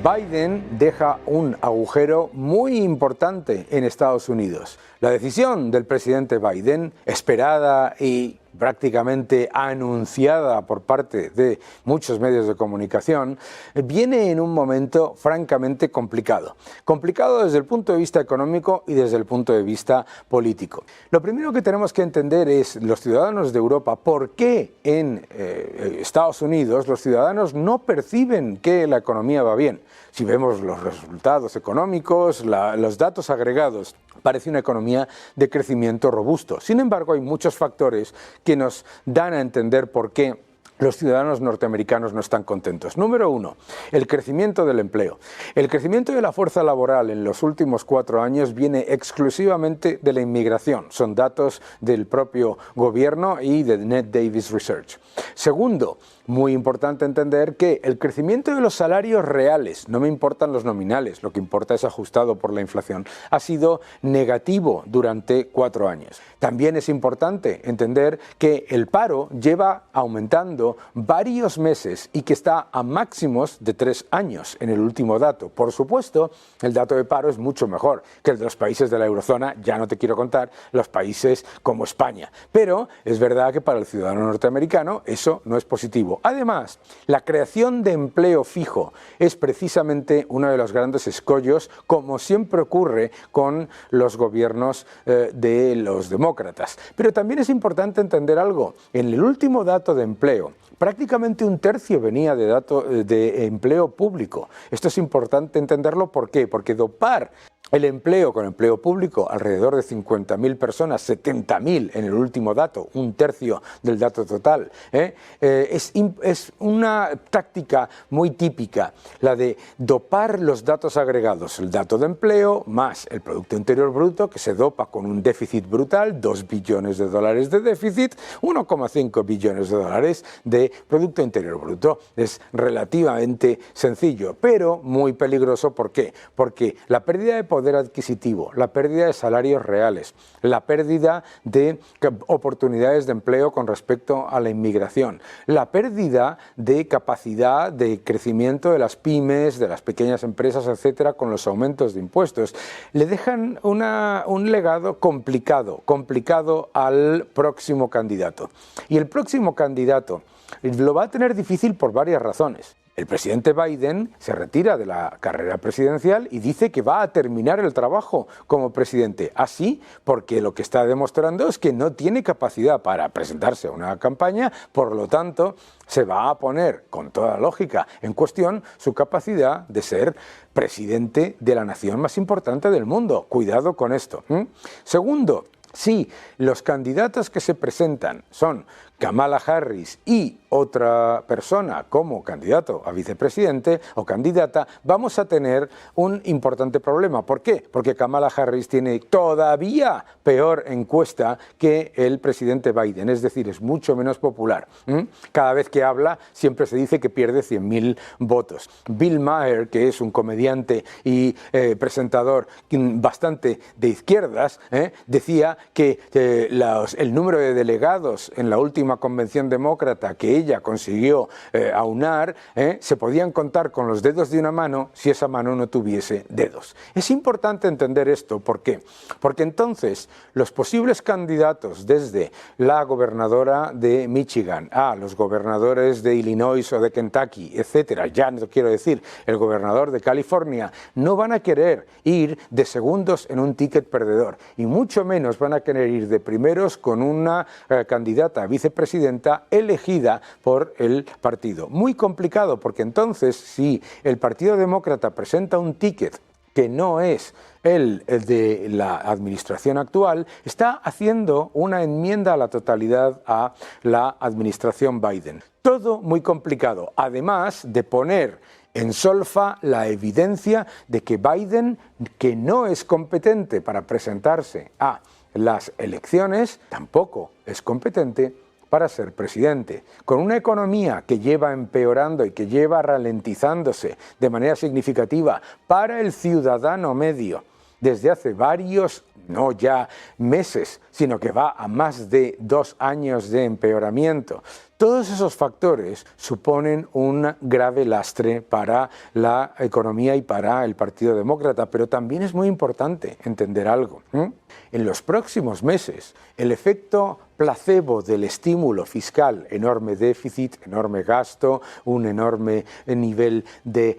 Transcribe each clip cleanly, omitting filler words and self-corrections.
Biden deja un agujero muy importante en Estados Unidos. La decisión del presidente Biden, esperada y prácticamente anunciada por parte de muchos medios de comunicación, viene en un momento francamente complicado. Complicado desde el punto de vista económico y desde el punto de vista político. Lo primero que tenemos que entender es, los ciudadanos de Europa, por qué en Estados Unidos los ciudadanos no perciben que la economía va bien. Si vemos los resultados económicos, los datos agregados, parece una economía de crecimiento robusto. Sin embargo, hay muchos factores que nos dan a entender por qué los ciudadanos norteamericanos no están contentos. Número uno, el crecimiento del empleo. El crecimiento de la fuerza laboral en los últimos 4 años viene exclusivamente de la inmigración. Son datos del propio gobierno y de Ned Davis Research. Segundo, muy importante entender que el crecimiento de los salarios reales, no me importan los nominales, lo que importa es ajustado por la inflación, ha sido negativo durante 4 años. También es importante entender que el paro lleva aumentando varios meses y que está a máximos de 3 años en el último dato. Por supuesto, el dato de paro es mucho mejor que el de los países de la eurozona, ya no te quiero contar los países como España. Pero es verdad que para el ciudadano norteamericano eso no es positivo. Además, la creación de empleo fijo es precisamente uno de los grandes escollos, como siempre ocurre con los gobiernos de los demócratas. Pero también es importante entender algo. En el último dato de empleo, prácticamente 1/3 venía de dato de empleo público. Esto es importante entenderlo. ¿Por qué? Porque dopar el empleo con empleo público, alrededor de 50.000 personas, 70.000 en el último dato, 1/3 del dato total, es una táctica muy típica, la de dopar los datos agregados, el dato de empleo más el Producto Interior Bruto, que se dopa con un déficit brutal, 2 billones de dólares de déficit, 1,5 billones de dólares de Producto Interior Bruto. Es relativamente sencillo, pero muy peligroso. ¿Por qué? Porque la pérdida de poder adquisitivo, la pérdida de salarios reales, la pérdida de oportunidades de empleo con respecto a la inmigración, la pérdida de capacidad de crecimiento de las pymes, de las pequeñas empresas, etcétera, con los aumentos de impuestos, le dejan un legado complicado al próximo candidato. Y el próximo candidato lo va a tener difícil por varias razones. El presidente Biden se retira de la carrera presidencial y dice que va a terminar el trabajo como presidente. Así, porque lo que está demostrando es que no tiene capacidad para presentarse a una campaña, por lo tanto, se va a poner, con toda lógica, en cuestión su capacidad de ser presidente de la nación más importante del mundo. Cuidado con esto. Segundo, si los candidatos que se presentan son Kamala Harris y otra persona como candidato a vicepresidente o candidata, vamos a tener un importante problema. ¿Por qué? Porque Kamala Harris tiene todavía peor encuesta que el presidente Biden, es decir, es mucho menos popular. Cada vez que habla siempre se dice que pierde 100.000 votos. Bill Maher, que es un comediante y presentador bastante de izquierdas, decía que el número de delegados en la última convención demócrata que ella consiguió aunar, se podían contar con los dedos de una mano si esa mano no tuviese dedos. Es importante entender esto. ¿Por qué? Porque entonces los posibles candidatos, desde la gobernadora de Michigan a los gobernadores de Illinois o de Kentucky, etcétera, ya no quiero decir el gobernador de California, no van a querer ir de segundos en un ticket perdedor y mucho menos van a querer ir de primeros con una candidata a vicepresidenta elegida por el partido. Muy complicado, porque entonces si el Partido Demócrata presenta un ticket que no es el de la administración actual, está haciendo una enmienda a la totalidad a la administración Biden. Todo muy complicado, además de poner en solfa la evidencia de que Biden, que no es competente para presentarse a las elecciones, tampoco es competente para ser presidente. Con una economía que lleva empeorando y que lleva ralentizándose de manera significativa para el ciudadano medio desde hace varios, no ya meses, sino que va a más de 2 años de empeoramiento, Todos esos factores suponen un grave lastre para la economía y para el Partido Demócrata, pero también es muy importante entender algo. En los próximos meses, el efecto placebo del estímulo fiscal, enorme déficit, enorme gasto, un enorme nivel de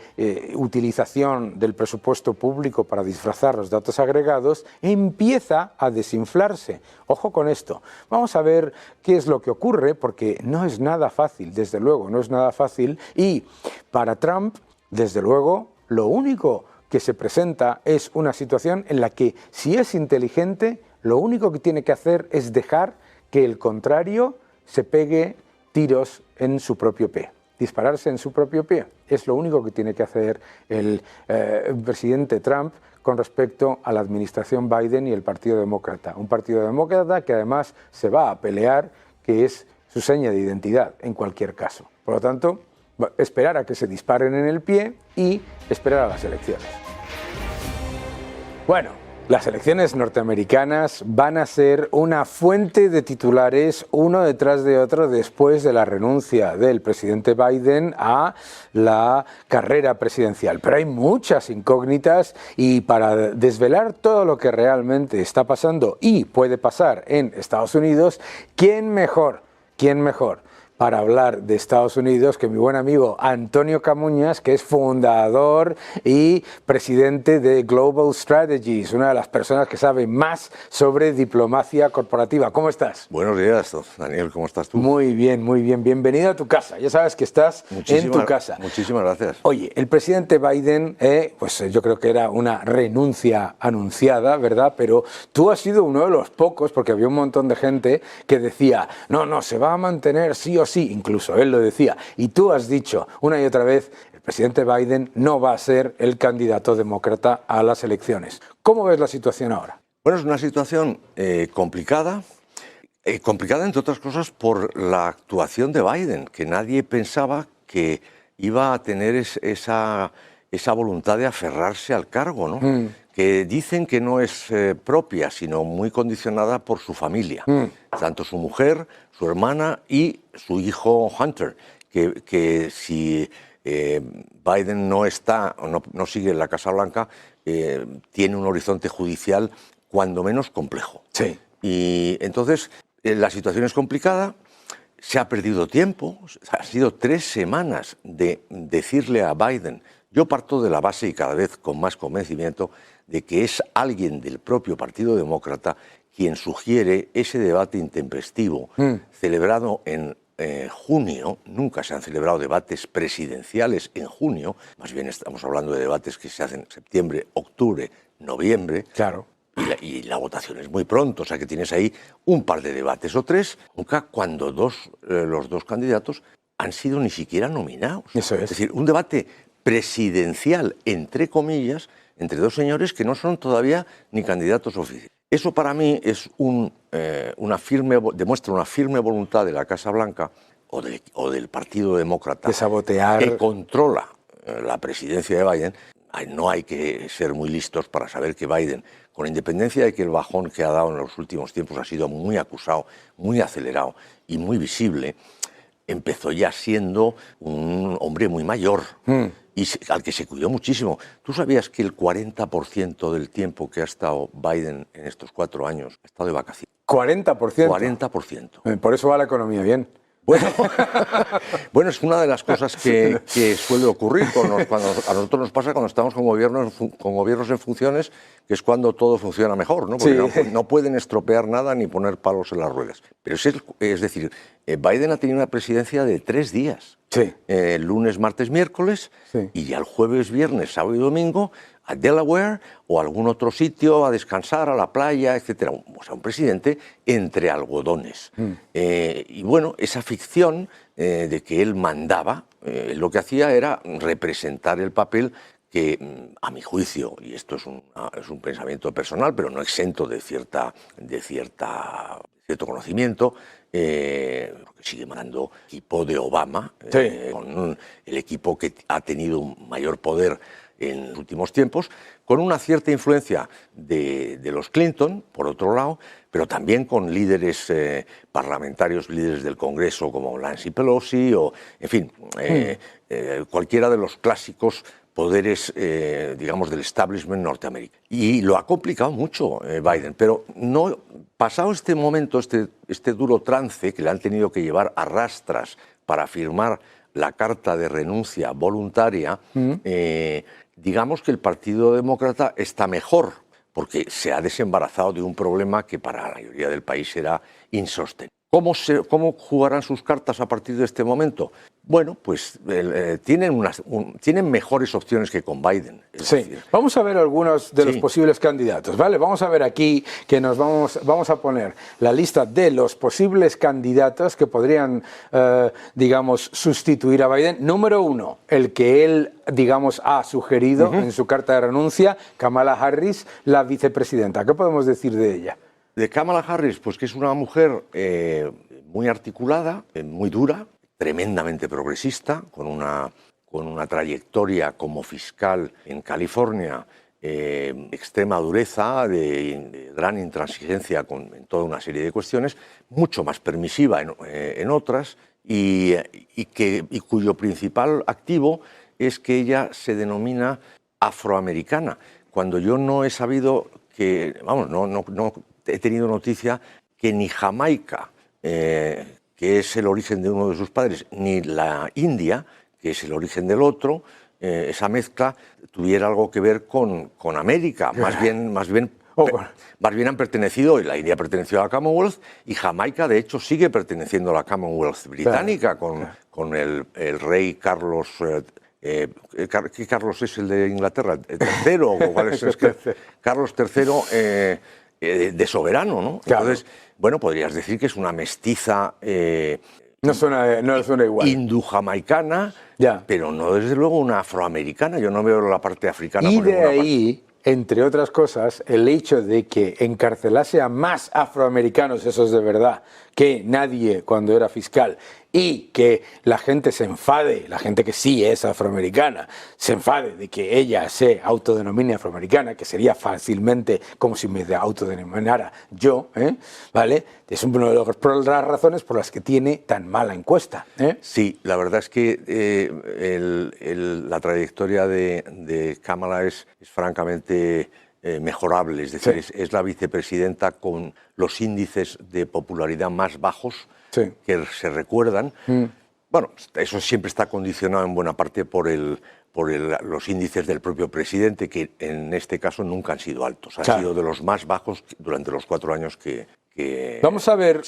utilización del presupuesto público para disfrazar los datos agregados, empieza a desinflarse. Ojo con esto. Vamos a ver qué es lo que ocurre, porque no es nada fácil, desde luego, no es nada fácil. Y para Trump, desde luego, lo único que se presenta es una situación en la que, si es inteligente, lo único que tiene que hacer es dejar que el contrario se pegue tiros en su propio pie, dispararse en su propio pie. Es lo único que tiene que hacer el presidente Trump con respecto a la administración Biden y el Partido Demócrata. Un Partido Demócrata que además se va a pelear, que es su seña de identidad en cualquier caso. Por lo tanto, esperar a que se disparen en el pie y esperar a las elecciones. Bueno, las elecciones norteamericanas van a ser una fuente de titulares uno detrás de otro después de la renuncia del presidente Biden a la carrera presidencial. Pero hay muchas incógnitas y para desvelar todo lo que realmente está pasando y puede pasar en Estados Unidos, ¿quién mejor para hablar de Estados Unidos que mi buen amigo Antonio Camuñas, que es fundador y presidente de Global Strategies, una de las personas que sabe más sobre diplomacia corporativa? ¿Cómo estás? Buenos días, Daniel, ¿cómo estás tú? Muy bien, muy bien. Bienvenido a tu casa. Ya sabes que estás en tu casa. Muchísimas gracias. Oye, el presidente Biden, pues yo creo que era una renuncia anunciada, ¿verdad? Pero tú has sido uno de los pocos, porque había un montón de gente que decía, no, se va a mantener sí o sí, incluso él lo decía, y tú has dicho una y otra vez, el presidente Biden no va a ser el candidato demócrata a las elecciones. ¿Cómo ves la situación ahora? Bueno, es una situación complicada, entre otras cosas por la actuación de Biden, que nadie pensaba que iba a tener esa voluntad de aferrarse al cargo, ¿no? Que dicen que no es propia, sino muy condicionada por su familia, tanto su mujer, su hermana y su hijo Hunter, que si Biden no está o no sigue en la Casa Blanca, tiene un horizonte judicial cuando menos complejo. Sí. Y entonces la situación es complicada, se ha perdido tiempo, ha sido 3 semanas de decirle a Biden, yo parto de la base y cada vez con más convencimiento de que es alguien del propio Partido Demócrata quien sugiere ese debate intempestivo celebrado en junio. Nunca se han celebrado debates presidenciales en junio, más bien estamos hablando de debates que se hacen en septiembre, octubre, noviembre. Claro. Y la votación es muy pronto, o sea que tienes ahí un par de debates o 3, nunca cuando los dos candidatos han sido ni siquiera nominados. Eso es. Es decir, un debate presidencial, entre comillas, entre 2 señores que no son todavía ni candidatos oficiales. Eso para mí es demuestra una firme voluntad de la Casa Blanca o del Partido Demócrata de sabotear, que controla la presidencia de Biden. No hay que ser muy listos para saber que Biden, con independencia de que el bajón que ha dado en los últimos tiempos ha sido muy acusado, muy acelerado y muy visible, empezó ya siendo un hombre muy mayor y al que se cuidó muchísimo. ¿Tú sabías que el 40% del tiempo que ha estado Biden en estos 4 años ha estado de vacaciones? ¿40%? 40%. Por eso va la economía bien. Bueno, es una de las cosas que suele ocurrir cuando a nosotros nos pasa cuando estamos con gobiernos en funciones, que es cuando todo funciona mejor, ¿no? Porque no pueden estropear nada ni poner palos en las ruedas. Pero es decir, Biden ha tenido una presidencia de 3 días. Sí. Lunes, martes, miércoles, sí. Y ya el jueves, viernes, sábado y domingo a Delaware o a algún otro sitio a descansar, a la playa, etcétera. O sea, un presidente entre algodones. Y bueno, esa ficción de que él mandaba, lo que hacía era representar el papel que, a mi juicio, y esto es un pensamiento personal, pero no exento de cierto conocimiento, porque sigue mandando el equipo de Obama, con el equipo que ha tenido un mayor poder en los últimos tiempos, con una cierta influencia de los Clinton, por otro lado, pero también con líderes parlamentarios, líderes del Congreso como Nancy Pelosi o, en fin, cualquiera de los clásicos poderes, digamos, del establishment norteamericano. Y lo ha complicado mucho Biden, pero no, pasado este momento, este duro trance que le han tenido que llevar a rastras para firmar la carta de renuncia voluntaria, digamos que el Partido Demócrata está mejor, porque se ha desembarazado de un problema que para la mayoría del país era insostenible. ¿Cómo jugarán sus cartas a partir de este momento? Bueno, pues tienen mejores opciones que con Biden. Sí, vamos a ver algunos de los posibles candidatos, ¿vale? Vamos a ver aquí que vamos a poner la lista de los posibles candidatos que podrían, digamos, sustituir a Biden. Número 1, el que él, digamos, ha sugerido en su carta de renuncia, Kamala Harris, la vicepresidenta. ¿Qué podemos decir de ella? De Kamala Harris, pues que es una mujer muy articulada, muy dura, tremendamente progresista, con una trayectoria como fiscal en California, extrema dureza, de gran intransigencia en toda una serie de cuestiones, mucho más permisiva en otras, y cuyo principal activo es que ella se denomina afroamericana, cuando yo no he sabido que, vamos, no he tenido noticia que ni Jamaica, que es el origen de uno de sus padres, ni la India, que es el origen del otro, esa mezcla tuviera algo que ver con América. Más bien han pertenecido, y la India perteneció a la Commonwealth, y Jamaica, de hecho, sigue perteneciendo a la Commonwealth británica, con el rey Carlos. ¿Qué Carlos es el de Inglaterra? ¿El tercero? ¿Cuál es? Carlos III. De soberano, ¿no? Claro. Entonces, bueno, podrías decir que es una mestiza no suena igual. Hindú-jamaicana, pero no desde luego una afroamericana. Yo no veo la parte africana. Y de ahí, entre otras cosas, el hecho de que encarcelase a más afroamericanos, esos de verdad, que nadie cuando era fiscal, y que la gente se enfade, la gente que sí es afroamericana, se enfade de que ella se autodenomine afroamericana, que sería fácilmente como si me autodenominara yo, ¿vale? Es una de las razones por las que tiene tan mala encuesta. Sí, la verdad es que la trayectoria de Kamala es francamente mejorable, es decir, es la vicepresidenta con los índices de popularidad más bajos que se recuerdan. Bueno, eso siempre está condicionado en buena parte por los índices del propio presidente, que en este caso nunca han sido altos, han sido de los más bajos durante los 4 años que... Vamos a ver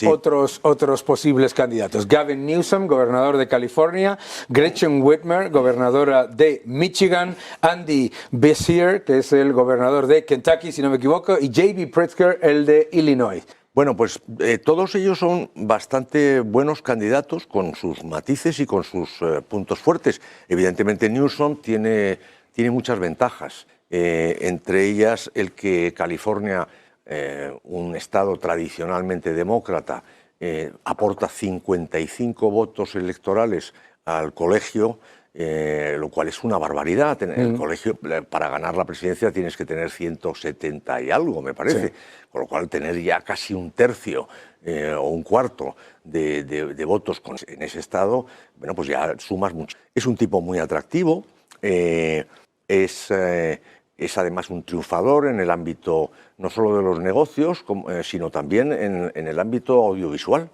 otros posibles candidatos. Gavin Newsom, gobernador de California, Gretchen Whitmer, gobernadora de Michigan, Andy Beshear, que es el gobernador de Kentucky, si no me equivoco, y J.B. Pritzker, el de Illinois. Bueno, pues todos ellos son bastante buenos candidatos, con sus matices y con sus puntos fuertes. Evidentemente Newsom tiene muchas ventajas, entre ellas el que California, un estado tradicionalmente demócrata, aporta 55 votos electorales al colegio, lo cual es una barbaridad. El colegio, para ganar la presidencia tienes que tener 170 y algo, me parece, con lo cual tener ya casi un tercio o un cuarto de votos en ese estado, bueno, pues ya sumas mucho. Es un tipo muy atractivo, es además un triunfador en el ámbito no solo de los negocios, sino también en el ámbito audiovisual.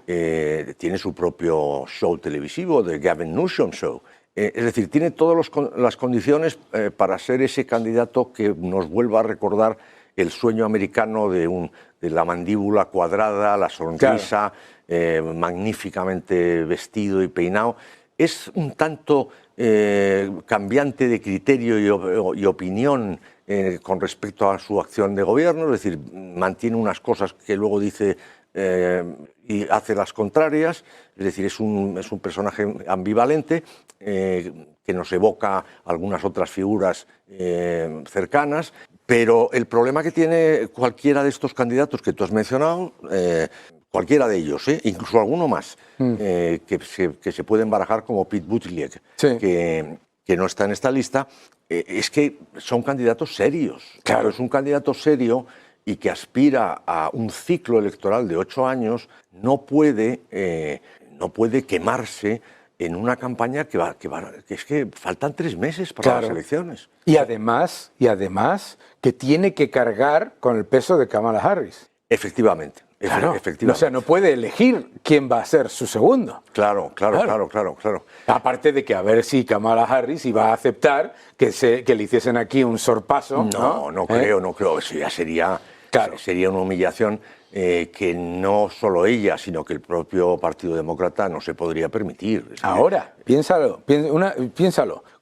Tiene su propio show televisivo, The Gavin Newsom Show. Es decir, tiene todas las condiciones para ser ese candidato que nos vuelva a recordar el sueño americano de la mandíbula cuadrada, la sonrisa, magníficamente vestido y peinado. Es un tanto cambiante de criterio y opinión con respecto a su acción de gobierno, es decir, mantiene unas cosas que luego dice y hace las contrarias, es decir, es un personaje ambivalente que nos evoca algunas otras figuras cercanas, pero el problema que tiene cualquiera de estos candidatos que tú has mencionado, cualquiera de ellos, incluso alguno más, que se pueden barajar como Pete Buttigieg, que no está en esta lista, es que son candidatos serios. Claro, es un candidato serio y que aspira a un ciclo electoral de 8 años no puede quemarse en una campaña que es que faltan 3 meses para las elecciones. Y además que tiene que cargar con el peso de Kamala Harris. Efectivamente. Claro, efectivamente. O sea, no puede elegir quién va a ser su segundo. Claro. Aparte de que a ver si Kamala Harris iba a aceptar que le hiciesen aquí un sorpaso. No creo. Eso ya sería una humillación que no solo ella, sino que el propio Partido Demócrata no se podría permitir. Ahora, piénsalo.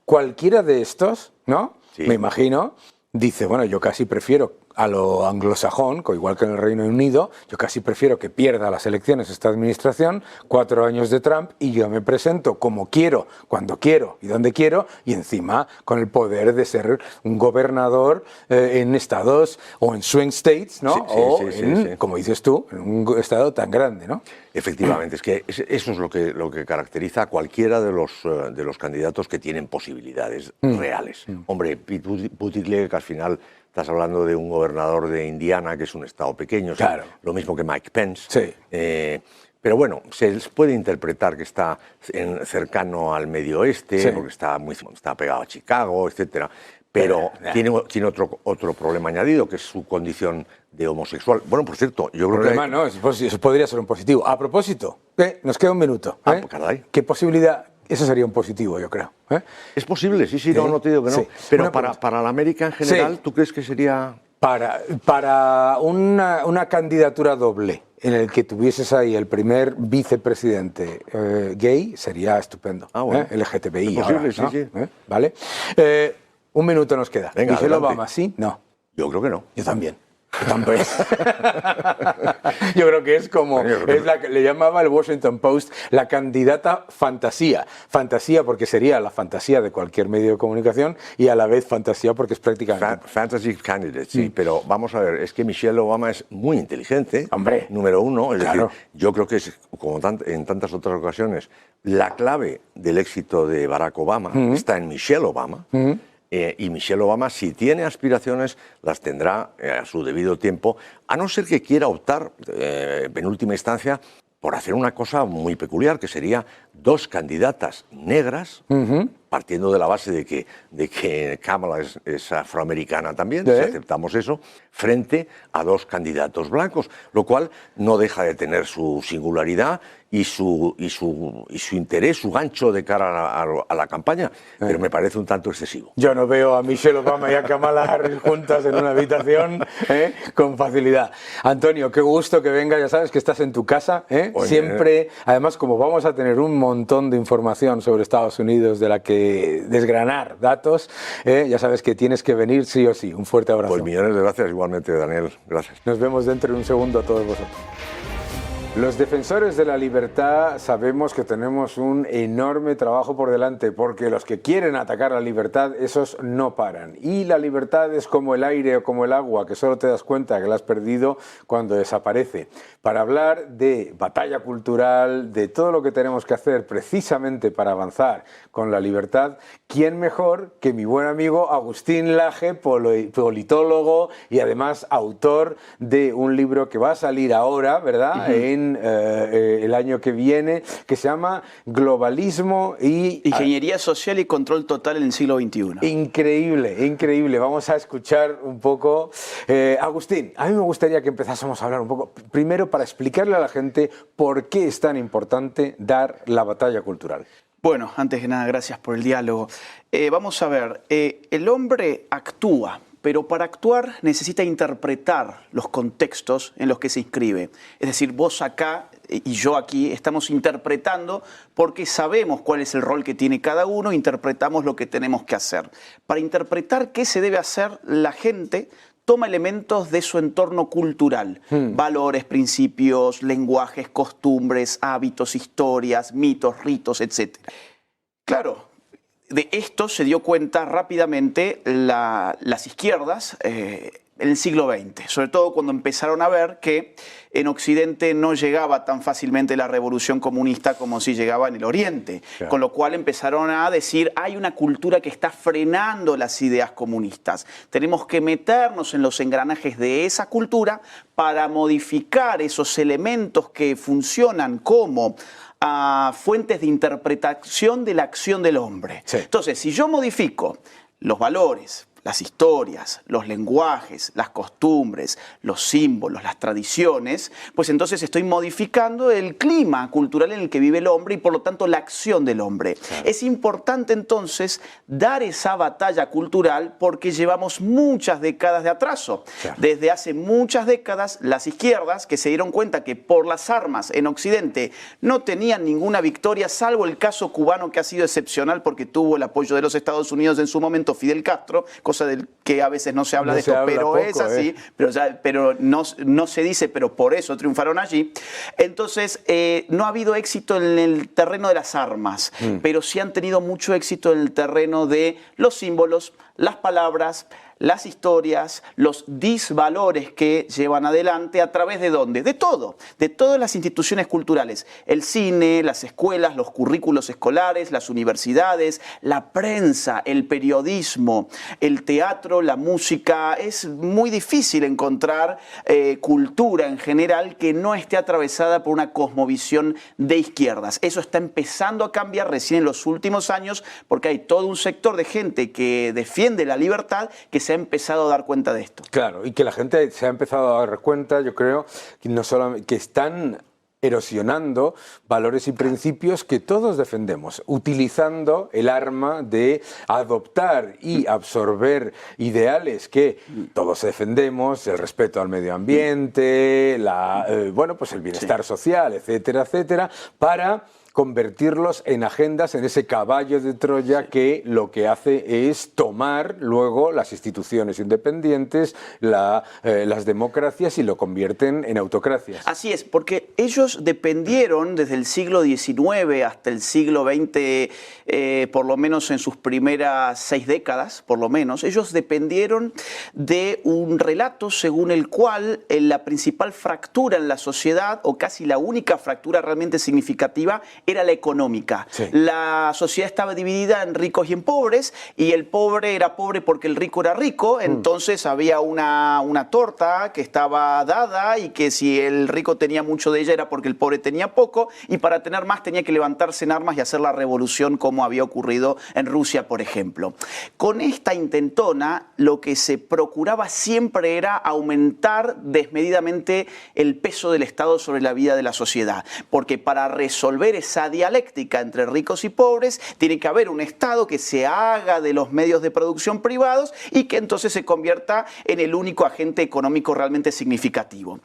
Cualquiera de estos, ¿no? Sí. Me imagino, dice, bueno, yo casi prefiero a lo anglosajón, igual que en el Reino Unido, yo casi prefiero que pierda las elecciones esta administración, 4 años de Trump, y yo me presento como quiero, cuando quiero y donde quiero, y encima con el poder de ser un gobernador en estados o en swing states, ¿no? Sí. Como dices tú, en un estado tan grande, ¿no? Efectivamente, es que eso es lo que caracteriza a cualquiera de los candidatos que tienen posibilidades reales. Hombre, Pete Buttigieg, que al final estás hablando de un gobernador de Indiana, que es un estado pequeño, claro. Lo mismo que Mike Pence. Sí. Pero bueno, se les puede interpretar que está cercano al Medio Oeste, sí. porque está pegado a Chicago, etcétera. Pero tiene otro problema añadido, que es su condición de homosexual. Bueno, por cierto, yo creo problema no, eso podría ser un positivo. A propósito, nos queda un minuto. Pues caray. ¿Qué posibilidad? Eso sería un positivo, yo creo. Es posible, sí, no te digo que no. Sí. Pero para la América en general, sí. ¿Tú crees que sería...? Para una candidatura doble en el que tuvieses ahí el primer vicepresidente gay, sería estupendo. Bueno. LGTBI. Es posible, ahora, ¿no? sí. ¿Vale? Un minuto nos queda. Venga, Michelle adelante. Obama, ¿sí? No. Yo creo que no. Yo también. Yo creo que es como le llamaba el Washington Post la candidata fantasía. Fantasía porque sería la fantasía de cualquier medio de comunicación y a la vez fantasía porque es prácticamente... Fantasy candidate, sí, pero vamos a ver, es que Michelle Obama es muy inteligente. Hombre. Número uno, es claro. decir, yo creo que es, como en tantas otras ocasiones, la clave del éxito de Barack Obama está en Michelle Obama. Y Michelle Obama, si tiene aspiraciones, las tendrá a su debido tiempo, a no ser que quiera optar, en última instancia, por hacer una cosa muy peculiar, que sería 2 candidatas negras, partiendo de la base de que Kamala es afroamericana también, si aceptamos eso, frente a 2 candidatos blancos, lo cual no deja de tener su singularidad y su interés, su gancho de cara a la campaña, pero me parece un tanto excesivo. Yo no veo a Michelle Obama y a Kamala Harris juntas en una habitación con facilidad. Antonio, qué gusto que venga, ya sabes que estás en tu casa, siempre, además como vamos a tener un montón de información sobre Estados Unidos de la que desgranar datos, ya sabes que tienes que venir sí o sí. Un fuerte abrazo. Pues millones de gracias igualmente, Daniel. Gracias. Nos vemos dentro de un segundo a todos vosotros. Los defensores de la libertad sabemos que tenemos un enorme trabajo por delante, porque los que quieren atacar la libertad, esos no paran. Y la libertad es como el aire o como el agua, que solo te das cuenta que la has perdido cuando desaparece. Para hablar de batalla cultural, de todo lo que tenemos que hacer precisamente para avanzar con la libertad, ¿quién mejor que mi buen amigo Agustín Laje, politólogo y además autor de un libro que va a salir ahora, ¿verdad?, en el año que viene, que se llama Globalismo y... Ingeniería social y control total en el siglo XXI. Increíble, increíble. Vamos a escuchar un poco. Agustín, a mí me gustaría que empezásemos a hablar un poco, primero para explicarle a la gente por qué es tan importante dar la batalla cultural. Bueno, antes que nada, gracias por el diálogo. Vamos a ver, el hombre actúa, pero para actuar necesita interpretar los contextos en los que se inscribe. Es decir, vos acá y yo aquí estamos interpretando porque sabemos cuál es el rol que tiene cada uno, interpretamos lo que tenemos que hacer. Para interpretar qué se debe hacer, la gente toma elementos de su entorno cultural, valores, principios, lenguajes, costumbres, hábitos, historias, mitos, ritos, etc. Claro, de esto se dio cuenta rápidamente las izquierdas, en el siglo XX, sobre todo cuando empezaron a ver que en Occidente no llegaba tan fácilmente la revolución comunista como si llegaba en el Oriente, claro. Con lo cual empezaron a decir, hay una cultura que está frenando las ideas comunistas. Tenemos que meternos en los engranajes de esa cultura para modificar esos elementos que funcionan como fuentes de interpretación de la acción del hombre. Sí. Entonces, si yo modifico los valores, las historias, los lenguajes, las costumbres, los símbolos, las tradiciones, pues entonces estoy modificando el clima cultural en el que vive el hombre y por lo tanto la acción del hombre. Claro. Es importante entonces dar esa batalla cultural porque llevamos muchas décadas de atraso. Claro. Desde hace muchas décadas las izquierdas que se dieron cuenta que por las armas en Occidente no tenían ninguna victoria, salvo el caso cubano que ha sido excepcional porque tuvo el apoyo de los Estados Unidos en su momento, Fidel Castro, cosa del que a veces no se habla de esto, pero poco, es así, pero no se dice, pero por eso triunfaron allí. Entonces, no ha habido éxito en el terreno de las armas, pero sí han tenido mucho éxito en el terreno de los símbolos, las palabras, las historias, los disvalores que llevan adelante a través de ¿dónde? De todo, de todas las instituciones culturales. El cine, las escuelas, los currículos escolares, las universidades, la prensa, el periodismo, el teatro, la música. Es muy difícil encontrar cultura en general que no esté atravesada por una cosmovisión de izquierdas. Eso está empezando a cambiar recién en los últimos años porque hay todo un sector de gente que defiende la libertad que se ha empezado a dar cuenta de esto. Claro, y que la gente se ha empezado a dar cuenta, yo creo, que no solamente que están erosionando valores y principios que todos defendemos, utilizando el arma de adoptar y absorber ideales que todos defendemos, el respeto al medio ambiente, pues el bienestar social, etcétera, etcétera, para convertirlos en agendas, en ese caballo de Troya que lo que hace es tomar luego las instituciones independientes, las democracias y lo convierten en autocracias. Así es, porque ellos dependieron desde el siglo XIX hasta el siglo XX, por lo menos en sus primeras 6 décadas, por lo menos, ellos dependieron de un relato según el cual la principal fractura en la sociedad, o casi la única fractura realmente significativa, era la económica. Sí. La sociedad estaba dividida en ricos y en pobres, y el pobre era pobre porque el rico era rico, entonces había una torta que estaba dada y que si el rico tenía mucho de ella era porque el pobre tenía poco, y para tener más tenía que levantarse en armas y hacer la revolución como había ocurrido en Rusia, por ejemplo. Con esta intentona lo que se procuraba siempre era aumentar desmedidamente el peso del Estado sobre la vida de la sociedad, porque para resolver esa dialéctica entre ricos y pobres tiene que haber un Estado que se haga de los medios de producción privados y que entonces se convierta en el único agente económico realmente significativo.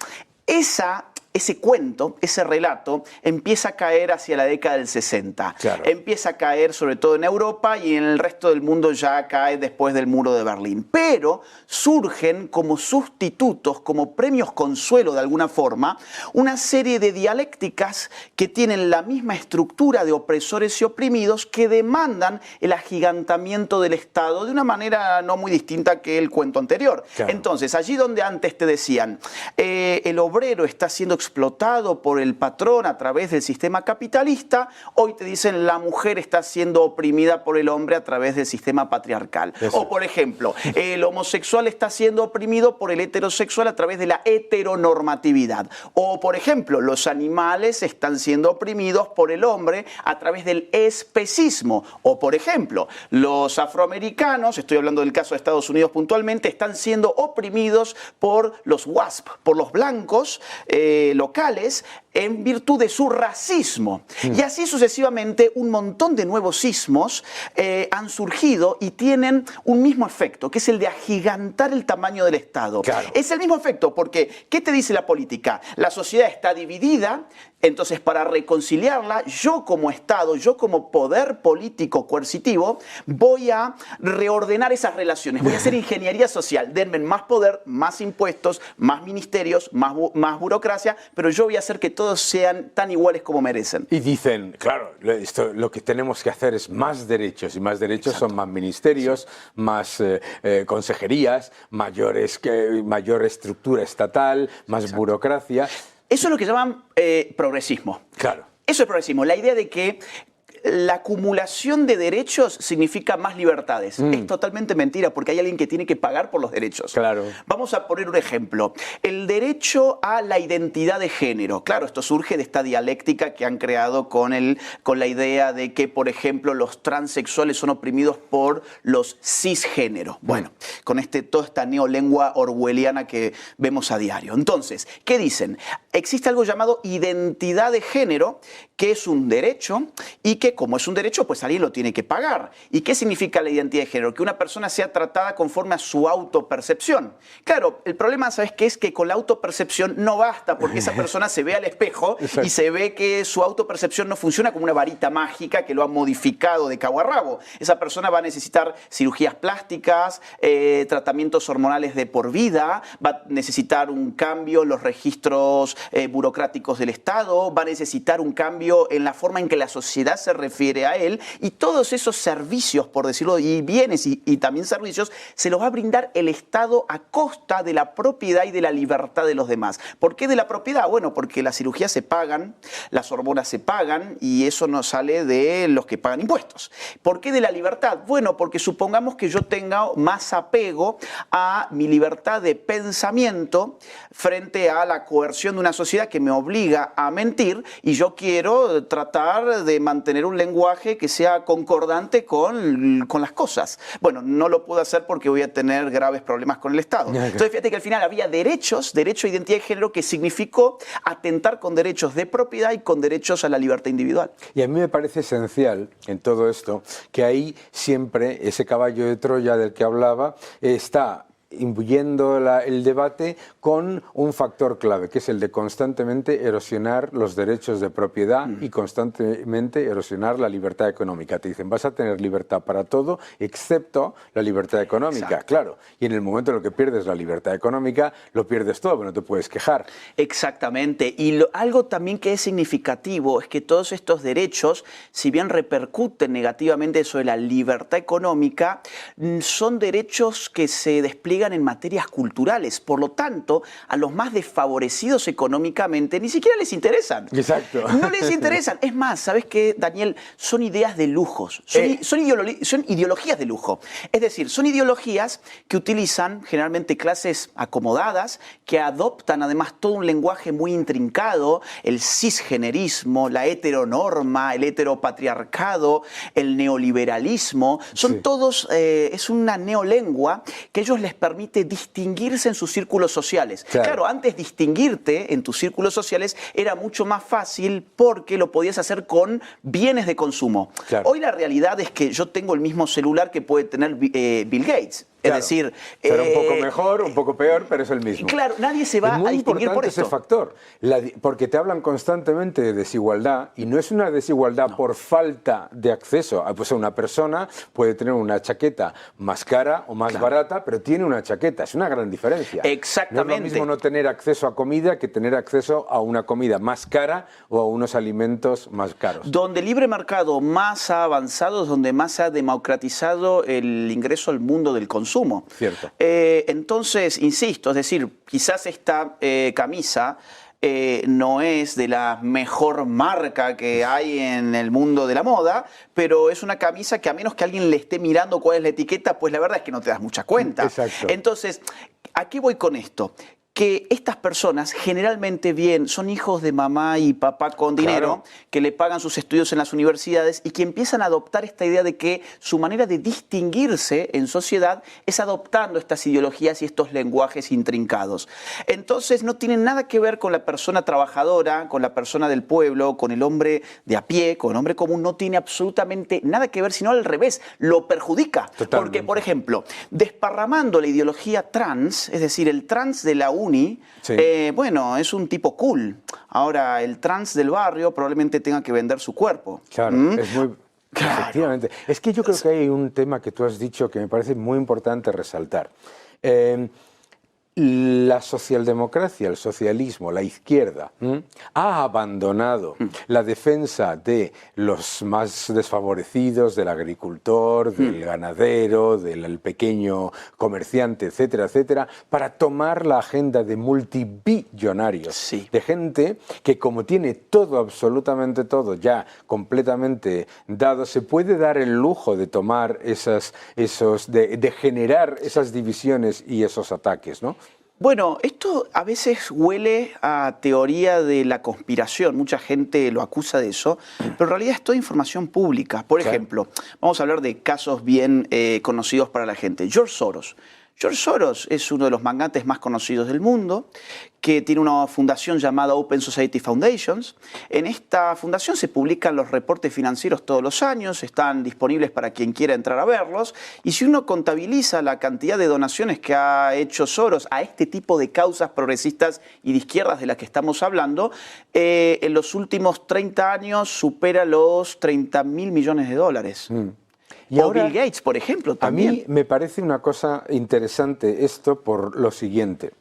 Ese cuento, ese relato, empieza a caer hacia la década del 60. Claro. Empieza a caer sobre todo en Europa y en el resto del mundo ya cae después del muro de Berlín. Pero surgen como sustitutos, como premios consuelo de alguna forma, una serie de dialécticas que tienen la misma estructura de opresores y oprimidos que demandan el agigantamiento del Estado de una manera no muy distinta que el cuento anterior. Claro. Entonces, allí donde antes te decían, el obrero está siendo explotado por el patrón a través del sistema capitalista, hoy te dicen la mujer está siendo oprimida por el hombre a través del sistema patriarcal. Eso. O por ejemplo, el homosexual está siendo oprimido por el heterosexual a través de la heteronormatividad. O por ejemplo, los animales están siendo oprimidos por el hombre a través del especismo. O por ejemplo, los afroamericanos, estoy hablando del caso de Estados Unidos puntualmente, están siendo oprimidos por los WASP, por los blancos locales, en virtud de su racismo. Y así sucesivamente un montón de nuevos sismos han surgido y tienen un mismo efecto, que es el de agigantar el tamaño del Estado. Claro. Es el mismo efecto porque, ¿qué te dice la política? La sociedad está dividida, entonces para reconciliarla, yo como Estado, yo como poder político coercitivo, voy a reordenar esas relaciones, voy a hacer ingeniería social, denme más poder, más impuestos, más ministerios, más burocracia, pero yo voy a hacer que todos sean tan iguales como merecen. Y dicen, claro, lo que tenemos que hacer es más derechos, y más derechos son más ministerios, más consejerías, mayor estructura estatal, más burocracia. Eso es lo que llaman progresismo. Claro. Eso es progresismo, la idea de que la acumulación de derechos significa más libertades. Es totalmente mentira porque hay alguien que tiene que pagar por los derechos. Claro. Vamos a poner un ejemplo. El derecho a la identidad de género. Claro, esto surge de esta dialéctica que han creado con la idea de que, por ejemplo, los transexuales son oprimidos por los cisgéneros. Bueno, con toda esta neolengua orwelliana que vemos a diario. Entonces, ¿qué dicen? Existe algo llamado identidad de género, que es un derecho y que como es un derecho, pues alguien lo tiene que pagar. ¿Y qué significa la identidad de género? Que una persona sea tratada conforme a su autopercepción. Claro, el problema, ¿sabes qué? Es que con la autopercepción no basta, porque esa persona se ve al espejo y se ve que su autopercepción no funciona como una varita mágica que lo ha modificado de cabo a rabo. Esa persona va a necesitar cirugías plásticas, tratamientos hormonales de por vida, va a necesitar un cambio en los registros burocráticos del Estado, va a necesitar un cambio en la forma en que la sociedad se refiere a él, y todos esos servicios, por decirlo, y bienes y también servicios, se los va a brindar el Estado a costa de la propiedad y de la libertad de los demás. ¿Por qué de la propiedad? Bueno, porque las cirugías se pagan, las hormonas se pagan, y eso no sale de los que pagan impuestos. ¿Por qué de la libertad? Bueno, porque supongamos que yo tenga más apego a mi libertad de pensamiento frente a la coerción de una sociedad que me obliga a mentir, y yo quiero tratar de mantener un lenguaje que sea concordante con las cosas. Bueno, no lo puedo hacer porque voy a tener graves problemas con el Estado. Entonces, fíjate que al final había derecho a identidad de género, que significó atentar con derechos de propiedad y con derechos a la libertad individual. Y a mí me parece esencial en todo esto que ahí siempre ese caballo de Troya del que hablaba está imbuyendo el debate con un factor clave, que es el de constantemente erosionar los derechos de propiedad y constantemente erosionar la libertad económica. Te dicen, vas a tener libertad para todo, excepto la libertad económica. Exacto. Claro, y en el momento en el que pierdes la libertad económica, lo pierdes todo, pero no te puedes quejar. Exactamente. Y algo también que es significativo es que todos estos derechos, si bien repercuten negativamente sobre la libertad económica, son derechos que se despliegan en materias culturales. Por lo tanto, a los más desfavorecidos económicamente ni siquiera les interesan. Exacto. No les interesan. Es más, ¿sabes qué, Daniel? Son ideas de lujos. Son ideologías de lujo. Es decir, son ideologías que utilizan generalmente clases acomodadas, que adoptan además todo un lenguaje muy intrincado, el cisgenerismo, la heteronorma, el heteropatriarcado, el neoliberalismo. Son todos, es una neolengua que ellos les permite distinguirse en sus círculos sociales. Claro, antes distinguirte en tus círculos sociales era mucho más fácil porque lo podías hacer con bienes de consumo. Claro. Hoy la realidad es que yo tengo el mismo celular que puede tener Bill Gates. Claro. Es decir, será un poco mejor, un poco peor, pero es el mismo. Claro, nadie se va a distinguir por esto. Es muy importante ese factor, porque te hablan constantemente de desigualdad, y no es una desigualdad por falta de acceso. Pues una persona puede tener una chaqueta más cara o más barata, pero tiene una chaqueta. Es una gran diferencia. Exactamente. No es lo mismo no tener acceso a comida que tener acceso a una comida más cara o a unos alimentos más caros. Donde el libre mercado más ha avanzado es donde más se ha democratizado el ingreso al mundo del consumo. Cierto. Entonces, insisto, es decir, quizás esta camisa no es de la mejor marca que hay en el mundo de la moda, pero es una camisa que a menos que alguien le esté mirando cuál es la etiqueta, pues la verdad es que no te das mucha cuenta. Exacto. Entonces, ¿a qué voy con esto? Que estas personas generalmente son hijos de mamá y papá con dinero, que le pagan sus estudios en las universidades y que empiezan a adoptar esta idea de que su manera de distinguirse en sociedad es adoptando estas ideologías y estos lenguajes intrincados. Entonces no tienen nada que ver con la persona trabajadora, con la persona del pueblo, con el hombre de a pie, con el hombre común. No tiene absolutamente nada que ver, sino al revés, lo perjudica. Totalmente. Porque, por ejemplo, desparramando la ideología trans, es decir, el trans de la bueno, es un tipo cool. Ahora, el trans del barrio probablemente tenga que vender su cuerpo. Claro, es muy... Claro. Efectivamente. Es que yo creo que hay un tema que tú has dicho que me parece muy importante resaltar. la socialdemocracia, el socialismo, la izquierda, ha abandonado la defensa de los más desfavorecidos, del agricultor, del ganadero, del pequeño comerciante, etcétera, etcétera, para tomar la agenda de multibillonarios, Sí. de gente que como tiene todo, absolutamente todo ya completamente dado, se puede dar el lujo de tomar de generar esas divisiones y esos ataques, ¿no? Bueno, esto a veces huele a teoría de la conspiración, mucha gente lo acusa de eso, pero en realidad es toda información pública. Por ejemplo, vamos a hablar de casos bien conocidos para la gente. George Soros. George Soros es uno de los magnates más conocidos del mundo, que tiene una fundación llamada Open Society Foundations. En esta fundación se publican los reportes financieros todos los años, están disponibles para quien quiera entrar a verlos, y si uno contabiliza la cantidad de donaciones que ha hecho Soros a este tipo de causas progresistas y de izquierdas de las que estamos hablando, en los últimos 30 años supera los 30.000 millones de dólares. Y o ahora, Bill Gates, por ejemplo, a también. mí me parece una cosa interesante esto por lo siguiente.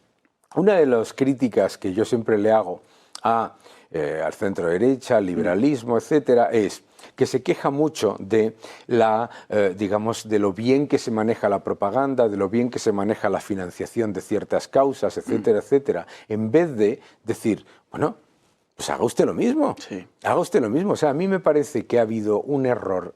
Una de las críticas que yo siempre le hago al centro derecha, al liberalismo, etcétera, es que se queja mucho de digamos, de lo bien que se maneja la propaganda, de lo bien que se maneja la financiación de ciertas causas, etcétera, etcétera, en vez de decir, bueno, pues haga usted lo mismo. Sí. Haga usted lo mismo. O sea, a mí me parece que ha habido un error,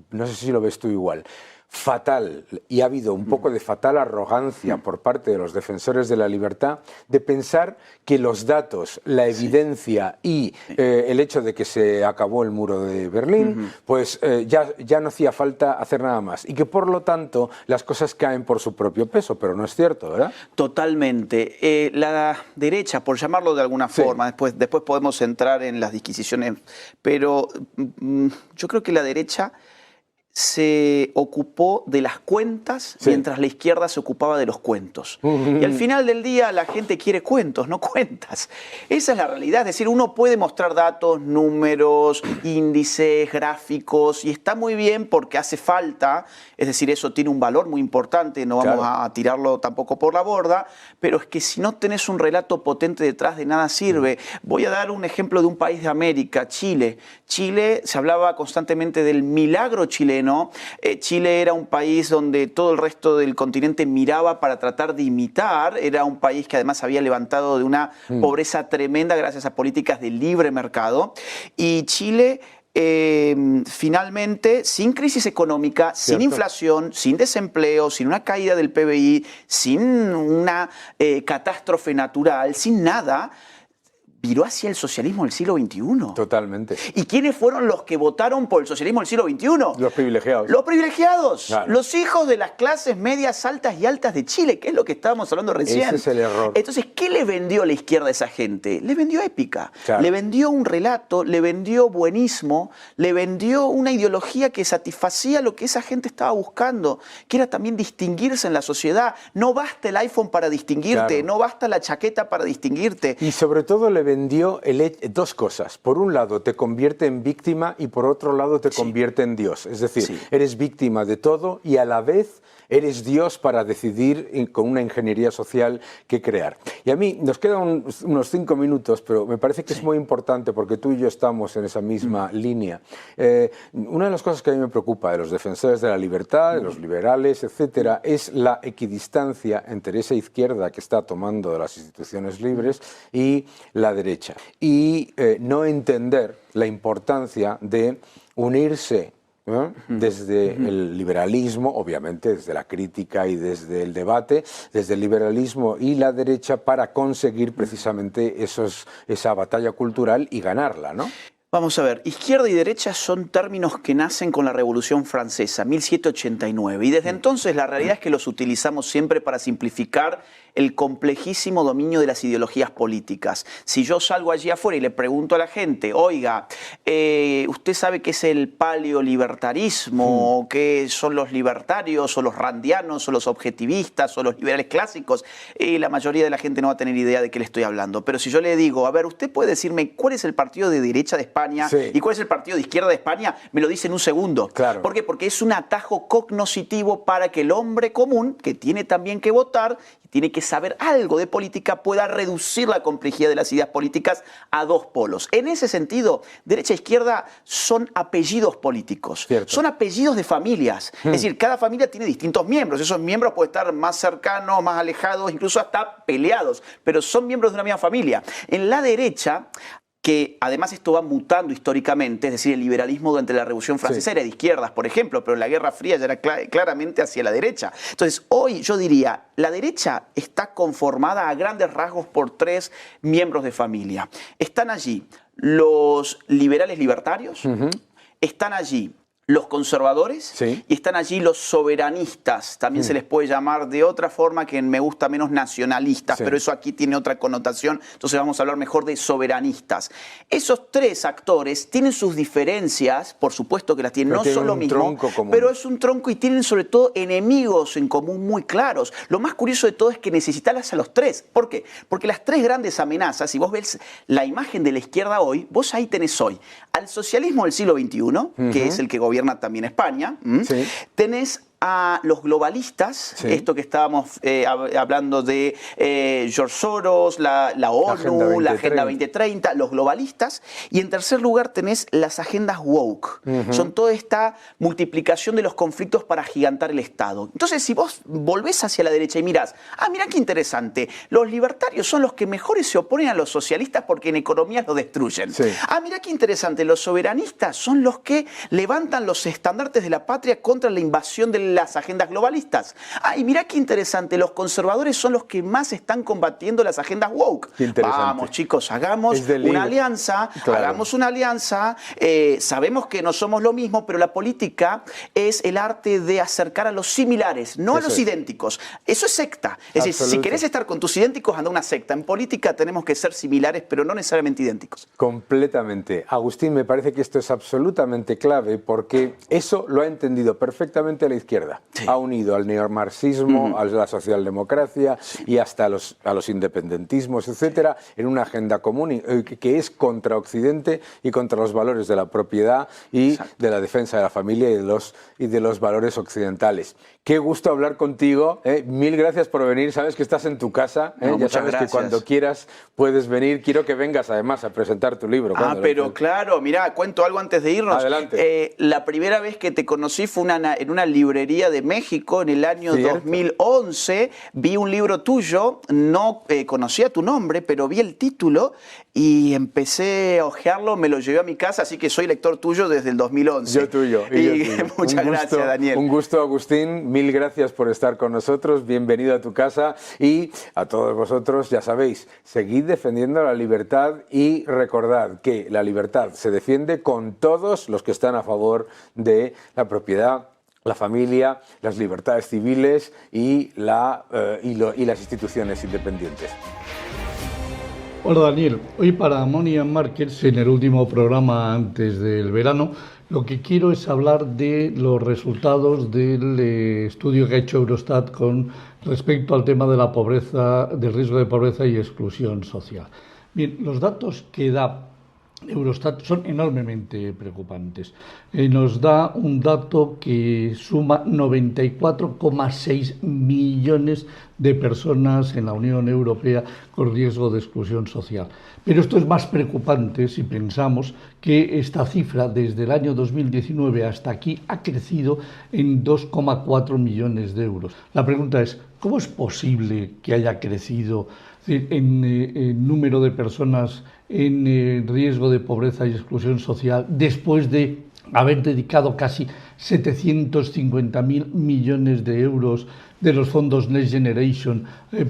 no sé si lo ves tú igual, fatal, y ha habido un poco de fatal arrogancia por parte de los defensores de la libertad de pensar que los datos, la evidencia y el hecho de que se acabó el muro de Berlín, pues ya no hacía falta hacer nada más y que por lo tanto las cosas caen por su propio peso, pero no es cierto, ¿verdad? Totalmente. La derecha, por llamarlo de alguna forma, después podemos entrar en las disquisiciones, pero yo creo que la derecha se ocupó de las cuentas mientras la izquierda se ocupaba de los cuentos. Y al final del día la gente quiere cuentos, no cuentas. Esa es la realidad. Es decir, uno puede mostrar datos, números, índices, gráficos, y está muy bien porque hace falta. Es decir, eso tiene un valor muy importante, no vamos a tirarlo tampoco por la borda, pero es que si no tenés un relato potente detrás, de nada sirve. Voy a dar un ejemplo de un país de América, Chile. Chile, se hablaba constantemente del milagro chileno. Chile era un país donde todo el resto del continente miraba para tratar de imitar. Era un país que además había levantado de una pobreza tremenda gracias a políticas de libre mercado. Y Chile, finalmente, sin crisis económica, sin inflación, sin desempleo, sin una caída del PBI, sin una catástrofe natural, sin nada, viró hacia el socialismo del siglo XXI. Totalmente. ¿Y quiénes fueron los que votaron por el socialismo del siglo XXI? Los privilegiados. Los privilegiados. Claro. Los hijos de las clases medias, altas y altas de Chile, que es lo que estábamos hablando recién. Ese es el error. Entonces, ¿qué le vendió la izquierda a esa gente? Le vendió épica. Claro. Le vendió un relato, le vendió buenismo, le vendió una ideología que satisfacía lo que esa gente estaba buscando, que era también distinguirse en la sociedad. No basta el iPhone para distinguirte, no basta la chaqueta para distinguirte. Y sobre todo le vendió dos cosas. Por un lado, te convierte en víctima y por otro lado te convierte en Dios. Es decir, eres víctima de todo y a la vez eres Dios para decidir con una ingeniería social qué crear. Y a mí nos quedan unos 5 minutos, pero me parece que es muy importante porque tú y yo estamos en esa misma línea. Una de las cosas que a mí me preocupa de los defensores de la libertad, de los liberales, etcétera, es la equidistancia entre esa izquierda que está tomando de las instituciones libres y la derecha. Y no entender la importancia de unirse, ¿no? Desde el liberalismo, obviamente desde la crítica y desde el debate, desde el liberalismo y la derecha para conseguir precisamente esa batalla cultural y ganarla, ¿no? Vamos a ver, izquierda y derecha son términos que nacen con la Revolución Francesa, 1789, y desde entonces la realidad es que los utilizamos siempre para simplificar el complejísimo dominio de las ideologías políticas. Si yo salgo allí afuera y le pregunto a la gente, oiga, ¿usted sabe qué es el paleolibertarismo? ¿O qué son los libertarios, o los randianos, o los objetivistas, o los liberales clásicos? La mayoría de la gente no va a tener idea de qué le estoy hablando. Pero si yo le digo, a ver, ¿usted puede decirme cuál es el partido de derecha de España? España. Sí. ¿Y cuál es el partido de izquierda de España? Me lo dice en un segundo. Claro. ¿Por qué? Porque es un atajo cognoscitivo para que el hombre común, que tiene también que votar, tiene que saber algo de política, pueda reducir la complejidad de las ideas políticas a dos polos. En ese sentido, derecha e izquierda son apellidos políticos, Cierto. son apellidos de familias. Es decir, cada familia tiene distintos miembros. Esos miembros pueden estar más cercanos, más alejados, incluso hasta peleados, pero son miembros de una misma familia. En la derecha, que además esto va mutando históricamente, es decir, el liberalismo durante la Revolución Francesa era de izquierdas, por ejemplo, pero en la Guerra Fría ya era claramente hacia la derecha. Entonces, hoy yo diría, la derecha está conformada a grandes rasgos por tres miembros de familia. Están allí los liberales libertarios, están allí los conservadores, Sí. y están allí los soberanistas. También se les puede llamar de otra forma que me gusta menos nacionalistas, Sí. pero eso aquí tiene otra connotación, entonces vamos a hablar mejor de soberanistas. Esos tres actores tienen sus diferencias, por supuesto que las tienen, Pero no tienen son lo un mismo, tronco común. pero es un tronco y tienen sobre todo enemigos en común muy claros. Lo más curioso de todo es que necesitas a los tres. ¿Por qué? Porque las tres grandes amenazas, si vos ves la imagen de la izquierda hoy, vos ahí tenés hoy al socialismo del siglo XXI, que es el que gobierna también España. Sí. Tenés a los globalistas, Sí. esto que estábamos hablando de George Soros, la ONU, la Agenda 2030, los globalistas, y en tercer lugar tenés las agendas woke. Son toda esta multiplicación de los conflictos para agigantar el Estado. Entonces, si vos volvés hacia la derecha y mirás, mirá qué interesante, los libertarios son los que mejores se oponen a los socialistas porque en economía los destruyen. Sí. Mirá qué interesante, los soberanistas son los que levantan los estandartes de la patria contra la invasión de las agendas globalistas. Y mirá qué interesante, los conservadores son los que más están combatiendo las agendas woke. Qué interesante. Vamos, chicos, hagamos Es del una libro. alianza, Claro. sabemos que no somos lo mismo, pero la política es el arte de acercar a los similares, no a Eso los es. idénticos. Eso es secta. Es decir, si Absoluto. querés estar con tus idénticos, anda a una secta. En política tenemos que ser similares, pero no necesariamente idénticos. Completamente. Agustín, me parece que esto es absolutamente clave porque eso lo ha entendido perfectamente la izquierda. Sí. Ha unido al neomarxismo, a la socialdemocracia y hasta a los independentismos, etcétera, en una agenda común que es contra Occidente y contra los valores de la propiedad y Exacto. de la defensa de la familia y de los valores occidentales. Qué gusto hablar contigo. Mil gracias por venir. Sabes que estás en tu casa. No, Ya muchas sabes gracias. que cuando quieras puedes venir. Quiero que vengas además a presentar tu libro. cuando lo Pero presentes. claro, mirá, cuento algo antes de irnos. Adelante. La primera vez que te conocí fue en una librería de México en el año Cierto. 2011. Vi un libro tuyo, no conocía tu nombre, pero vi el título y empecé a hojearlo, me lo llevé a mi casa, así que soy lector tuyo desde el 2011. Yo tuyo. Y yo tuyo. Muchas gracias, Daniel. Un gusto, Agustín. Mil gracias por estar con nosotros. Bienvenido a tu casa. Y a todos vosotros, ya sabéis, seguid defendiendo la libertad y recordad que la libertad se defiende con todos los que están a favor de la propiedad, la familia, las libertades civiles y las instituciones independientes. Hola Daniel, hoy para Money and Markets, en el último programa antes del verano, lo que quiero es hablar de los resultados del estudio que ha hecho Eurostat con respecto al tema de la pobreza, del riesgo de pobreza y exclusión social. Bien, los datos que da Eurostat son enormemente preocupantes. Nos da un dato que suma 94,6 millones de personas en la Unión Europea con riesgo de exclusión social. Pero esto es más preocupante si pensamos que esta cifra desde el año 2019 hasta aquí ha crecido en 2,4 millones de euros. La pregunta es, ¿cómo es posible que haya crecido en número de personas en riesgo de pobreza y exclusión social después de haber dedicado casi 750.000 millones de euros de los fondos Next Generation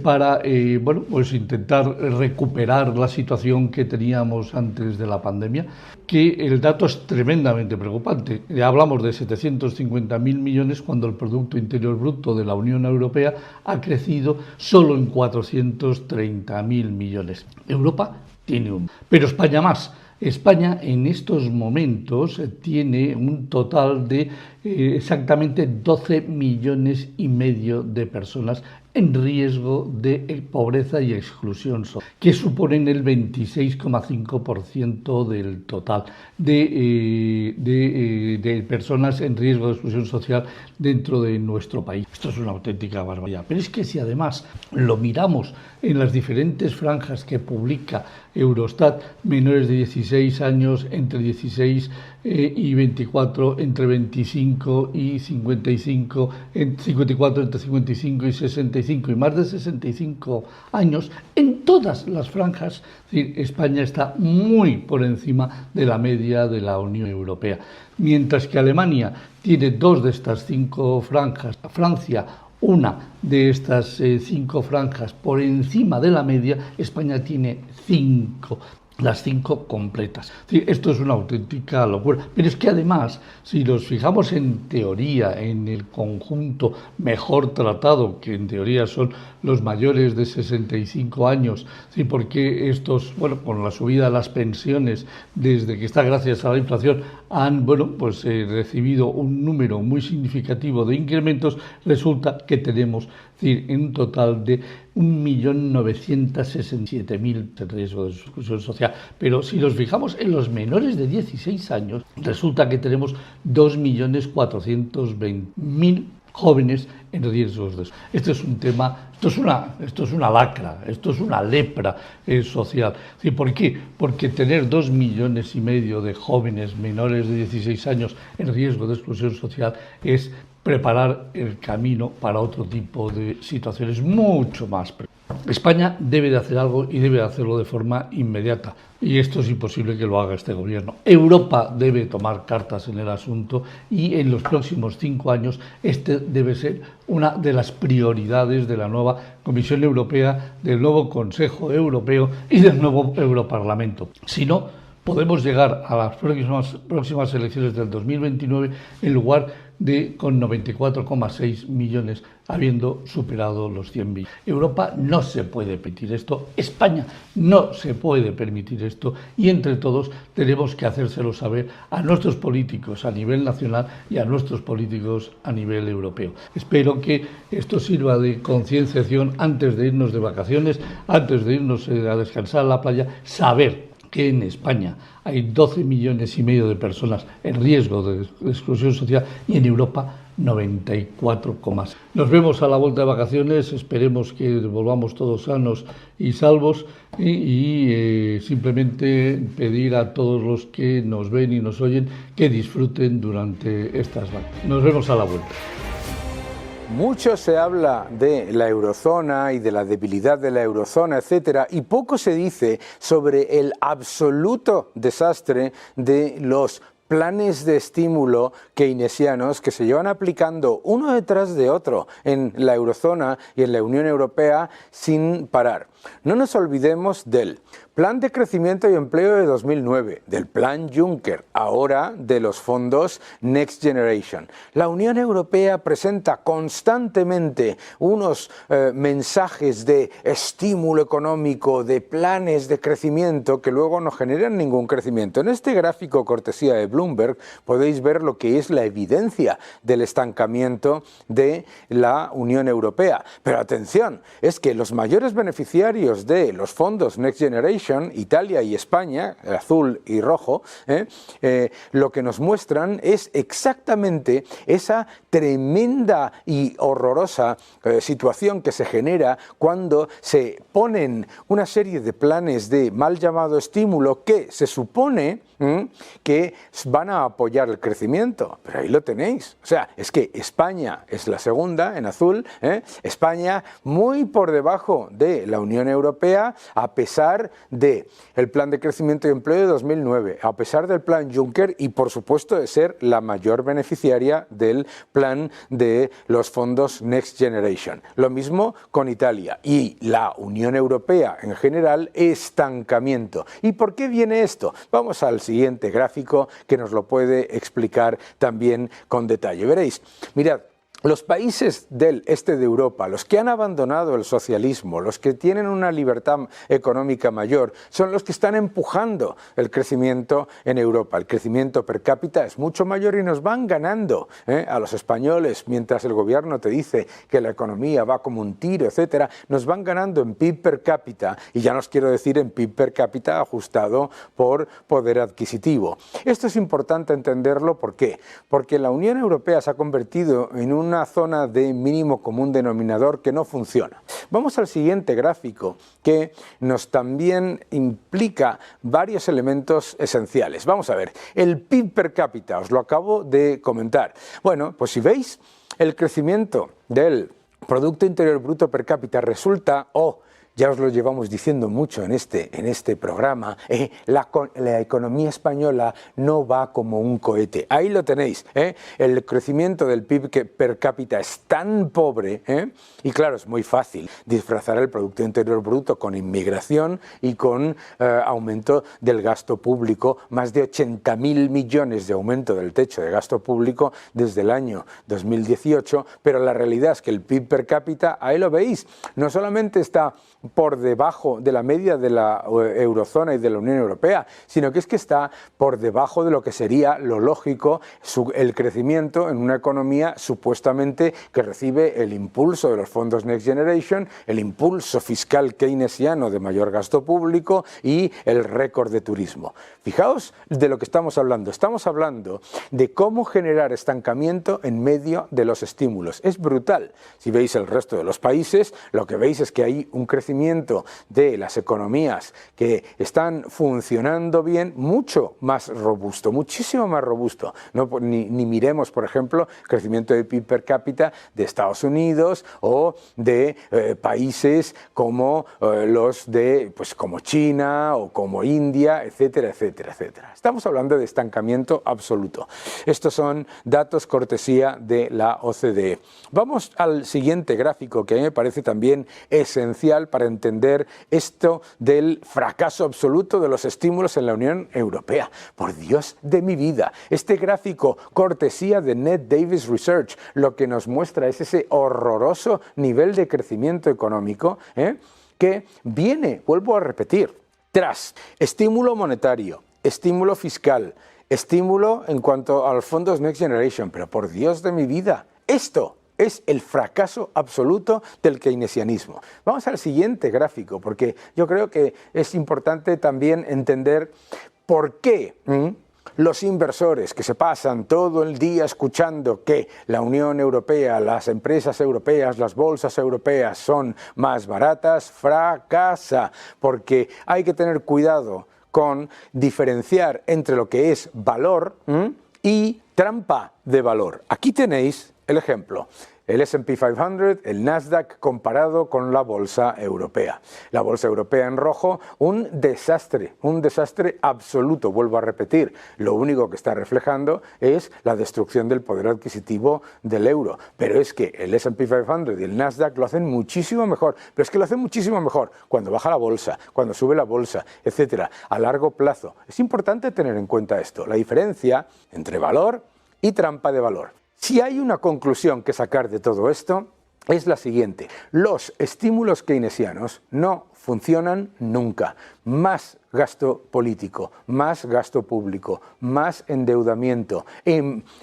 para intentar recuperar la situación que teníamos antes de la pandemia? Que el dato es tremendamente preocupante. Hablamos de 750.000 millones cuando el Producto Interior Bruto de la Unión Europea ha crecido solo en 430.000 millones. Europa tiene pero España más. España en estos momentos tiene un total de exactamente 12 millones y medio de personas en riesgo de pobreza y exclusión social, que suponen el 26,5% del total de personas en riesgo de exclusión social dentro de nuestro país. Esto es una auténtica barbaridad. Pero es que si además lo miramos en las diferentes franjas que publica Eurostat, menores de 16 años, entre 16 y 24, entre 25 y 55, 54, entre 55 y 65 y más de 65 años, en todas las franjas, es decir, España está muy por encima de la media de la Unión Europea. Mientras que Alemania tiene 2 de estas 5 franjas, Francia una de estas 5 franjas por encima de la media, España tiene 5. Las 5 completas. Sí, esto es una auténtica locura. Pero es que además, si nos fijamos en teoría, en el conjunto mejor tratado, que en teoría son los mayores de 65 años, sí, porque estos, bueno, con la subida de las pensiones, desde que está gracias a la inflación, han, bueno, pues recibido un número muy significativo de incrementos, resulta que tenemos, es decir, en un total de 1.967.000 en riesgo de exclusión social. Pero si nos fijamos en los menores de 16 años, resulta que tenemos 2.420.000 jóvenes en riesgos de exclusión. Este es un tema, esto es una lacra, esto es una lepra social. ¿Sí? ¿Por qué? Porque tener 2,5 millones de jóvenes menores de 16 años en riesgo de exclusión social es preparar el camino para otro tipo de situaciones mucho más. España debe de hacer algo y debe de hacerlo de forma inmediata. Y esto es imposible que lo haga este gobierno. Europa debe tomar cartas en el asunto y en los próximos 5 años este debe ser una de las prioridades de la nueva Comisión Europea, del nuevo Consejo Europeo y del nuevo Europarlamento. Si no, podemos llegar a las próximas elecciones del 2029 en lugar de con 94,6 millones, habiendo superado los 100 millones. Europa no se puede permitir esto, España no se puede permitir esto, y entre todos tenemos que hacérselo saber a nuestros políticos a nivel nacional y a nuestros políticos a nivel europeo. Espero que esto sirva de concienciación antes de irnos de vacaciones, antes de irnos a descansar a la playa, saber que en España hay 12,5 millones de personas en riesgo de exclusión social y en Europa 94,6. Nos vemos a la vuelta de vacaciones, esperemos que volvamos todos sanos y salvos y simplemente pedir a todos los que nos ven y nos oyen que disfruten durante estas vacaciones. Nos vemos a la vuelta. Mucho se habla de la eurozona y de la debilidad de la eurozona, etcétera, y poco se dice sobre el absoluto desastre de los planes de estímulo keynesianos que se llevan aplicando uno detrás de otro en la eurozona y en la Unión Europea sin parar. No nos olvidemos del Plan de Crecimiento y Empleo de 2009, del Plan Juncker, ahora de los fondos Next Generation. La Unión Europea presenta constantemente unos mensajes de estímulo económico, de planes de crecimiento que luego no generan ningún crecimiento. En este gráfico cortesía de Bloomberg podéis ver lo que es la evidencia del estancamiento de la Unión Europea. Pero atención, es que los mayores beneficiarios de los fondos Next Generation, Italia y España, azul y rojo, lo que nos muestran es exactamente esa tremenda y horrorosa situación que se genera cuando se ponen una serie de planes de mal llamado estímulo que se supone que van a apoyar el crecimiento, pero ahí lo tenéis. O sea, es que España es la segunda en azul, España muy por debajo de la Unión Europea, a pesar del Plan de Crecimiento y Empleo de 2009, a pesar del Plan Juncker y por supuesto de ser la mayor beneficiaria del plan de los fondos Next Generation. Lo mismo con Italia y la Unión Europea en general, estancamiento. ¿Y por qué viene esto? Vamos al siguiente gráfico que nos lo puede explicar también con detalle. Veréis, mirad, Los países del este de Europa, los que han abandonado el socialismo, los que tienen una libertad económica mayor, son los que están empujando el crecimiento en Europa. El crecimiento per cápita es mucho mayor y nos van ganando a los españoles, mientras el gobierno te dice que la economía va como un tiro, etcétera, nos van ganando en PIB per cápita, y ya no os quiero decir en PIB per cápita ajustado por poder adquisitivo. Esto es importante entenderlo, ¿por qué? Porque la Unión Europea se ha convertido en una zona de mínimo común denominador que no funciona. Vamos al siguiente gráfico, que nos también implica varios elementos esenciales. Vamos a ver, el PIB per cápita, os lo acabo de comentar. Bueno, pues si veis, el crecimiento del Producto Interior Bruto per cápita resulta, ya os lo llevamos diciendo mucho en este programa, la economía española no va como un cohete. Ahí lo tenéis, el crecimiento del PIB per cápita es tan pobre, y claro, es muy fácil disfrazar el Producto Interior Bruto con inmigración y con aumento del gasto público, más de 80.000 millones de aumento del techo de gasto público desde el año 2018, pero la realidad es que el PIB per cápita, ahí lo veis, no solamente está por debajo de la media de la eurozona y de la Unión Europea, sino que es que está por debajo de lo que sería lo lógico, el crecimiento en una economía supuestamente que recibe el impulso de los fondos Next Generation, el impulso fiscal keynesiano de mayor gasto público y el récord de turismo. Fijaos de lo que estamos hablando de cómo generar estancamiento en medio de los estímulos. Es brutal. Si veis el resto de los países, lo que veis es que hay un crecimiento de las economías que están funcionando bien, mucho más robusto, muchísimo más robusto. Ni miremos, por ejemplo, crecimiento de PIB per cápita de Estados Unidos o de países como los de, como China o como India, etcétera, etcétera, etcétera. Estamos hablando de estancamiento absoluto. Estos son datos cortesía de la OCDE. Vamos al siguiente gráfico, que a mí me parece también esencial para entender esto del fracaso absoluto de los estímulos en la Unión Europea. Por Dios de mi vida, este gráfico cortesía de Ned Davis Research lo que nos muestra es ese horroroso nivel de crecimiento económico que viene, vuelvo a repetir, tras estímulo monetario, estímulo fiscal, estímulo en cuanto a los fondos Next Generation, pero por Dios de mi vida, esto es el fracaso absoluto del keynesianismo. Vamos al siguiente gráfico, porque yo creo que es importante también entender por qué los inversores que se pasan todo el día escuchando que la Unión Europea, las empresas europeas, las bolsas europeas son más baratas, fracasa, porque hay que tener cuidado con diferenciar entre lo que es valor y trampa de valor. Aquí tenéis el ejemplo, el S&P 500, el Nasdaq comparado con la bolsa europea. La bolsa europea en rojo, un desastre absoluto, vuelvo a repetir. Lo único que está reflejando es la destrucción del poder adquisitivo del euro. Pero es que el S&P 500 y el Nasdaq lo hacen muchísimo mejor. Pero es que lo hacen muchísimo mejor cuando baja la bolsa, cuando sube la bolsa, etcétera, a largo plazo. Es importante tener en cuenta esto, la diferencia entre valor y trampa de valor. Si hay una conclusión que sacar de todo esto, es la siguiente. Los estímulos keynesianos no funcionan nunca. Más gasto político, más gasto público, más endeudamiento,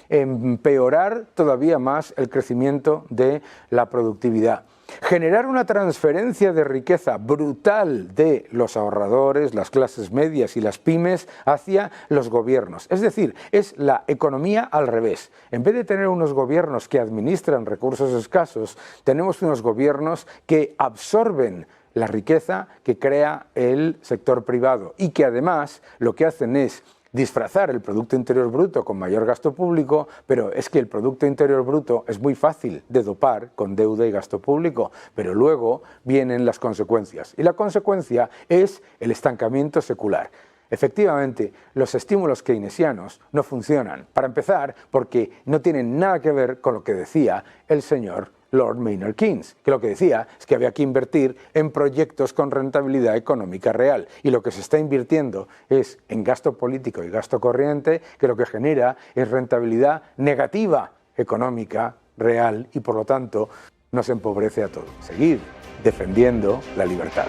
empeorar todavía más el crecimiento de la productividad. Generar una transferencia de riqueza brutal de los ahorradores, las clases medias y las pymes hacia los gobiernos. Es decir, es la economía al revés. En vez de tener unos gobiernos que administran recursos escasos, tenemos unos gobiernos que absorben la riqueza que crea el sector privado y que además lo que hacen es disfrazar el Producto Interior Bruto con mayor gasto público, pero es que el Producto Interior Bruto es muy fácil de dopar con deuda y gasto público, pero luego vienen las consecuencias. Y la consecuencia es el estancamiento secular. Efectivamente, los estímulos keynesianos no funcionan. Para empezar, porque no tienen nada que ver con lo que decía el señor Lord Maynard Keynes, que lo que decía es que había que invertir en proyectos con rentabilidad económica real, y lo que se está invirtiendo es en gasto político y gasto corriente, que lo que genera es rentabilidad negativa económica real y por lo tanto nos empobrece a todos. Seguid defendiendo la libertad.